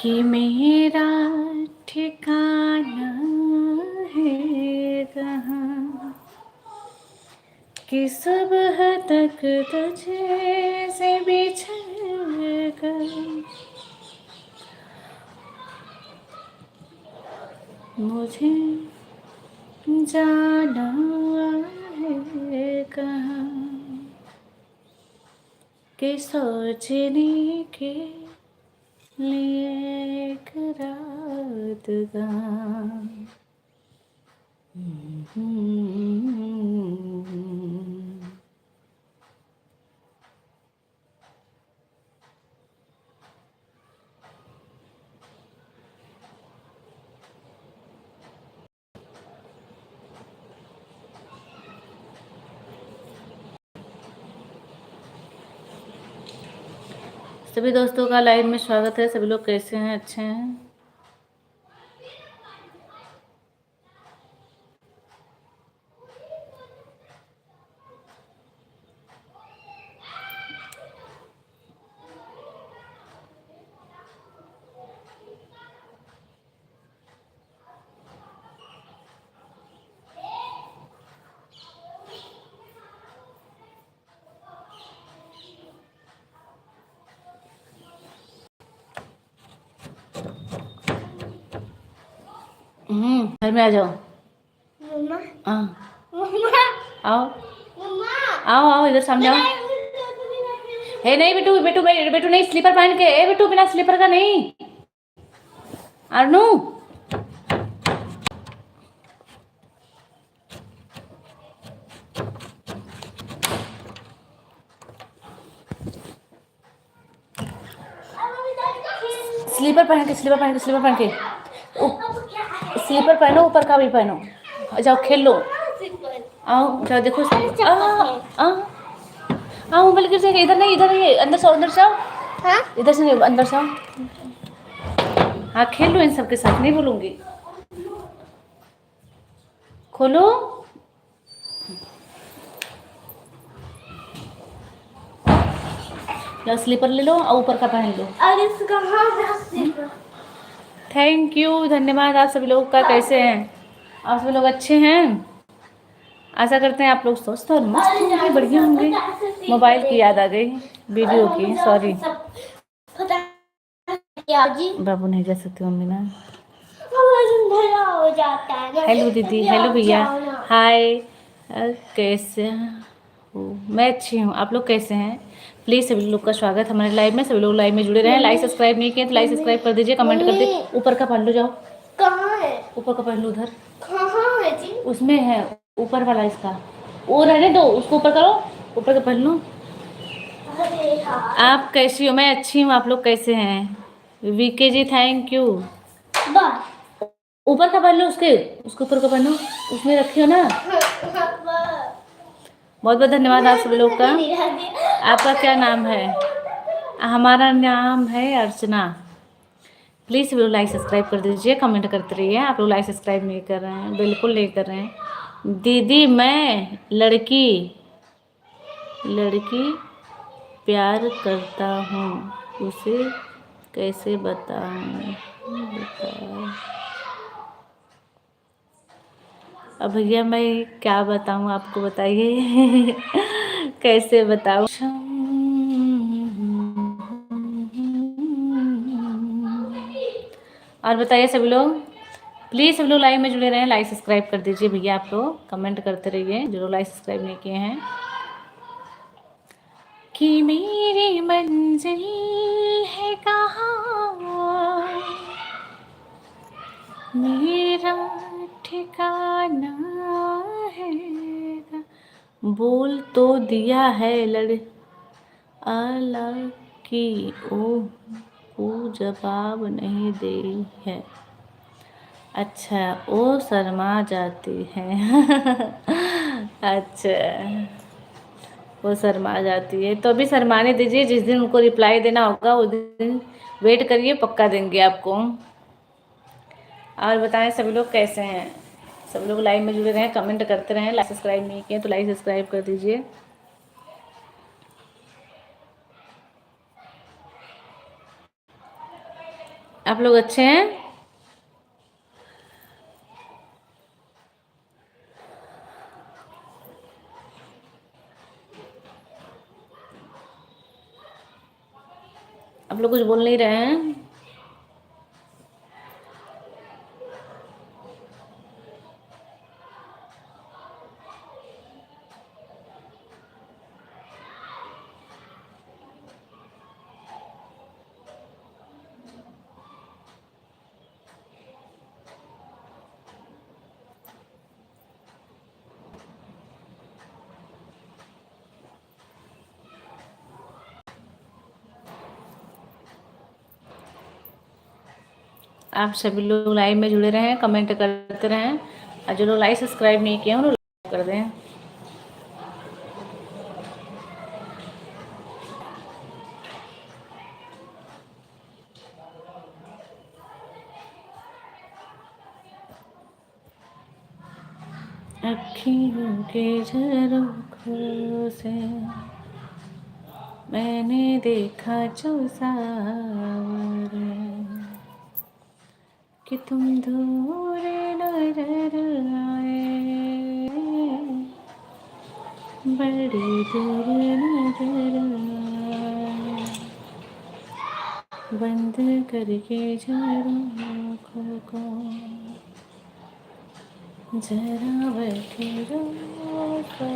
कि मेरा ठिकाना है कहाँ, कि सुबह तक तुझे से बिछड़ कर मुझे जाना है कहाँ, कि सोचने के लिए एक रात का। सभी दोस्तों का लाइव में स्वागत है। सभी लोग कैसे हैं? अच्छे हैं? घर में आ जाओ। हाँ, आओ आओ आओ, इधर सामने आओ। हे नहीं बेटू, बेटू बेटू नहीं, स्लीपर पहन के। ए बेटू, बिना स्लीपर का नहीं। अरनू, स्लीपर पहन के, स्लीपर पहन के, स्लीपर पहन के, स्लीपर पहनो, ऊपर का भी पहनो। जाओ खेल लो। आओ जाओ, देखो। हाँ, मोबाइल गिर जाएगा। इधर नहीं, इधर नहीं, अंदर से, अंदर से आओ। इधर से नहीं, अंदर से आओ। हाँ, खेल लो इन सबके साथ, नहीं बोलूंगी। खोलो। या स्लीपर ले लो और ऊपर का पहन लो। थैंक यू, धन्यवाद आप सभी लोग का। कैसे हैं आप सभी लोग? अच्छे हैं? आशा करते हैं आप लोग स्वस्थ और मस्त होंगे, बढ़िया होंगे। मोबाइल की याद आ गई, वीडियो की। सॉरी बाबू, नहीं जा सकती मम्मी ना। हेलो दीदी, हेलो भैया, हाय। कैसे हो? मैं अच्छी हूँ, आप लोग कैसे हैं? प्लीज़ सभी लोग का स्वागत हमारे लाइव में। सभी लोग लाइव में जुड़े रहें। लाइक सब्सक्राइब नहीं किए तो लाइक सब्सक्राइब कर दीजिए, कमेंट कर दीजिए। ऊपर का पहन लो, जाओ। कहाँ है? ऊपर का पहन लो, उधर कहाँ है जी? उसमें है, ऊपर वाला इसका। वो रहने दो, उसको ऊपर करो, ऊपर का पहन लो। आप कैसी हो? मैं अच्छी हूँ, आप लोग कैसे हैं? VK ji thank you. ऊपर का पहन लो, उसके ऊपर का पहनो, उसमें रखी हो ना। बहुत बहुत धन्यवाद आप सभी लोग का। आपका क्या नाम है? हमारा नाम है अर्चना। प्लीज़ सभी लोग लाइक सब्सक्राइब कर दीजिए, कमेंट करते रहिए। आप लोग लाइक सब्सक्राइब नहीं कर रहे हैं, बिल्कुल नहीं कर रहे हैं। दीदी, मैं लड़की प्यार करता हूँ, उसे कैसे बताऊँ? अब भैया मैं क्या बताऊँ आपको, बताइए। कैसे बताऊँ? और बताइए सभी लोग, प्लीज़ सभी लोग लाइव में जुड़े रहें। लाइक सब्सक्राइब कर दीजिए भैया, आप लोग कमेंट करते रहिए जो लाइक सब्सक्राइब नहीं किए हैं। कि मेरी मंजिल है कहाँ, मेरा ठिकाना है। बोल तो दिया है अला की ओ जवाब नहीं दे है। अच्छा, वो शर्मा जाती है। अच्छा, वो शर्मा जाती है तो अभी शर्माने दीजिए। जिस दिन उनको रिप्लाई देना होगा उस दिन वेट करिए, पक्का देंगे आपको। और बताएं सभी लोग कैसे हैं? सब लोग लाइव में जुड़े रहें, कमेंट करते रहें। लाइक सब्सक्राइब नहीं किए तो लाइक सब्सक्राइब कर दीजिए। आप लोग अच्छे हैं? आप लोग कुछ बोल नहीं रहे हैं? आप सभी लोग लाइव में जुड़े रहें, कमेंट करते रहें, और जो लोग लाइक सब्सक्राइब नहीं किए हैं उन्हें लाइक कर दें। अखियों के झरोखों से मैंने देखा जो सावर कि तुम दूर नजर आए, बड़ी दूर नजर आए, बंद करके झरोखों को जरा बैठे रहो।